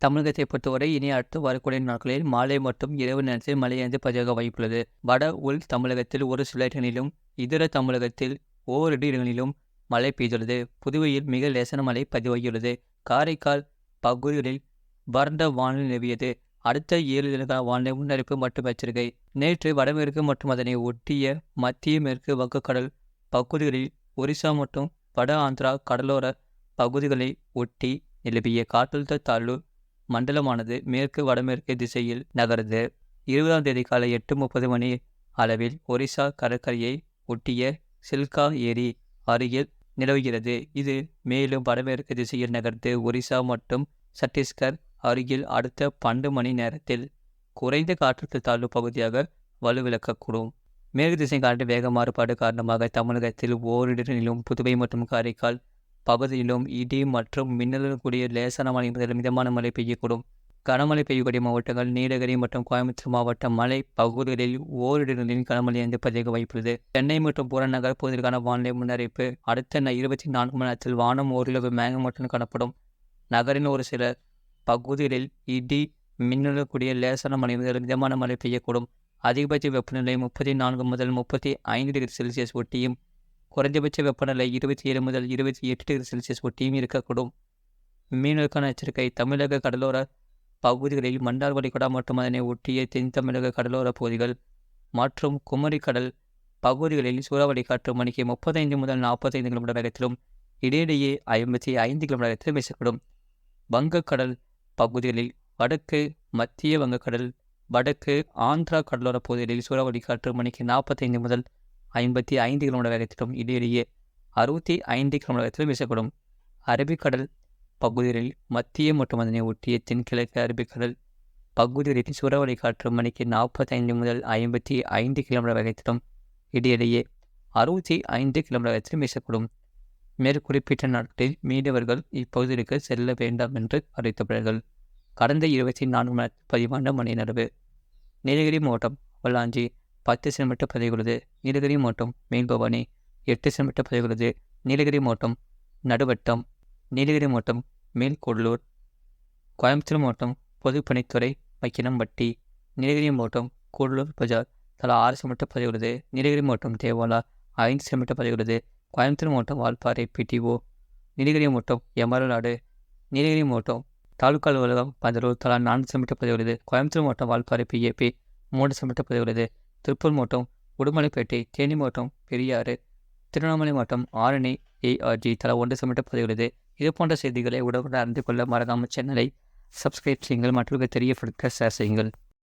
தமிழகத்தை பொறுத்தவரை இனி அடுத்து வரக்கூடிய நாட்களில் மாலை மற்றும் இரவு நேரத்தில் மழையானது பதிவாக வாய்ப்புள்ளது. வட உள் தமிழகத்தில் ஒரு சில இடங்களிலும் இதர தமிழகத்தில் ஓரிரு இடங்களிலும் மழை பெய்துள்ளது. புதுவையில் மிக லேசான மழை பதிவாகியுள்ளது. காரைக்கால் பகுதிகளில் வறண்ட வானிலை நிலவியது. அடுத்த 7 தினக்கான வானிலை முன்னறிவிப்பு மற்றும் எச்சரிக்கை. நேற்று வடமேற்கு மற்றும் அதனை ஒட்டிய மத்திய மேற்கு வங்கக்கடல் பகுதிகளில் ஒரிசா மற்றும் வட ஆந்திரா கடலோர பகுதிகளை ஒட்டி நிலவிய காற்றழுத்த தாழ்வு மண்டலமானது மேற்கு வடமேற்கு திசையில் நகர்ந்து 20ஆம் தேதி காலை 8:30 மணி அளவில் ஒரிசா கடற்கரையை ஒட்டிய சில்கா ஏரி அருகில் நிலவுகிறது. இது மேலும் வடமேற்கு திசையில் நகர்ந்து ஒரிசா மற்றும் சத்தீஸ்கர் அருகில் அடுத்த 12 மணி நேரத்தில் குறைந்த காற்றழுத்த தாழ்வு பகுதியாக வலுவிழக்கக்கூடும். மேற்கு திசை காற்று வேக மாறுபாடு காரணமாக தமிழகத்தில் ஓரிடங்களிலும் புதுவை மற்றும் காரைக்கால் பகுதியிலும் இடி மற்றும் மின்னலுடன் கூடிய லேசான மழை முதல் மிதமான மழை பெய்யக்கூடும். கனமழை பெய்யக்கூடிய மாவட்டங்கள் நீலகிரி மற்றும் கோயம்புத்தூர் மாவட்ட மலை பகுதிகளில் ஓரிடங்களில் கனமழை பதிவாக வாய்ப்புள்ளது. சென்னை மற்றும் புறநகர் பகுதிகளுக்கான வானிலை முன்னறிவிப்பு. அடுத்த 24 மணி நேரத்தில் வானம் ஓரளவு மேகமூட்டத்துடன் காணப்படும். நகரின் ஒரு சில பகுதிகளில் இடி மின்னலுடன் கூடிய லேசான மழை முதல் மிதமான மழை பெய்யக்கூடும். அதிகபட்ச வெப்பநிலை 34 முதல் 35 டிகிரி செல்சியஸ் ஒட்டியும் குறைந்தபட்ச வெப்பநிலை 27 முதல் 28 டிகிரி செல்சியஸ் ஒட்டியும் இருக்கக்கூடும். மீனவர்களுக்கான எச்சரிக்கை. தமிழக கடலோர பகுதிகளில் மன்னார் வளைகுடா மற்றும் அதனை ஒட்டிய தென் தமிழக கடலோர பகுதிகள் மற்றும் குமரி கடல் பகுதிகளில் சூறாவளி காற்று மணிக்கு 35 முதல் 45 கிலோமீட்டர் வேகத்திலும் இடையிடையே 55 கிலோமீட்டர் வேகத்திலும் வீசக்கூடும். வங்கக்கடல் பகுதிகளில் வடக்கு மத்திய வங்கக்கடல் வடக்கு ஆந்திரா கடலோர பகுதிகளில் சூறாவளி காற்று மணிக்கு 45 முதல் 55 கிலோமீட்டர் வேகத்திலும் இடையிடையே 65 கிலோமீட்டர் வேகத்திலும் வீசக்கூடும். அரபிக்கடல் பகுதிகளில் மத்திய மற்றும் அதனை ஒட்டிய தென்கிழக்கு அரபிக்கடல் பகுதிகளில் சூறாவளி காற்று மணிக்கு 45 முதல் 55 கிலோமீட்டர் வேகத்திலும் இடையிடையே 65 கிலோமீட்டர் வேகத்திலும் வீசக்கூடும். மேற்குறிப்பிட்ட நாட்களில் மீனவர்கள் இப்பகுதிகளுக்கு செல்ல வேண்டாம் என்று அறிவித்தவர்கள். கடந்த 24 மணி நேரத்தில் பதிவான மணி அளவு. நீலகிரி மாவட்டம் வல்லாஞ்சி 10 சென்டிமீட்டர் பதிவுள்ளது. நீலகிரி மாவட்டம் மேல்பவானி 8 சென்டிமீட்டர் பதிவுள்ளது. நீலகிரி மாவட்டம் நடுவட்டம் நீலகிரி மாவட்டம் மேல்கொள்ளூர் கோயம்புத்தூர் மாவட்டம் பொதுப்பணித்துறை மக்கினம்பட்டி நீலகிரி மாவட்டம் கூடலூர் பஜார் தலா 6 சென்டிமீட்டர் பதிவுள்ளது. நீலகிரி மாவட்டம் தேவாலா 5 சென்டிமீட்டர் பதிவுள்ளது. கோயம்புத்தூர் மாவட்டம் வால்பாறை பிடிஓ நீலகிரி மாவட்டம் எமரநாடு நீலகிரி மாவட்டம் தாலுகா அலுவலகம் பந்தலூர் தலா 4 சென்டிமீட்டர் பதிவுள்ளது. கோயம்புத்தூர் மாவட்டம் வால்பாறை பிஏபி 3 சென்டிமீட்டர் பதிவுள்ளது. திருப்பூர் மாவட்டம் உடுமலைப்பேட்டை தேனி மாவட்டம் பெரியாறு திருவண்ணாமலை மாவட்டம் ஆரணி ஏஆர்ஜி தலா 1 சென்டிமீட்டர் பதிவுள்ளது. இது போன்ற செய்திகளை உடனுக்குடன் அறிந்து கொள்ள மறக்காமல் சேனலை சப்ஸ்கிரைப் செய்யுங்கள். மற்றவர்கள் தெரியப்படுத்த ஷேர் செய்யுங்கள்.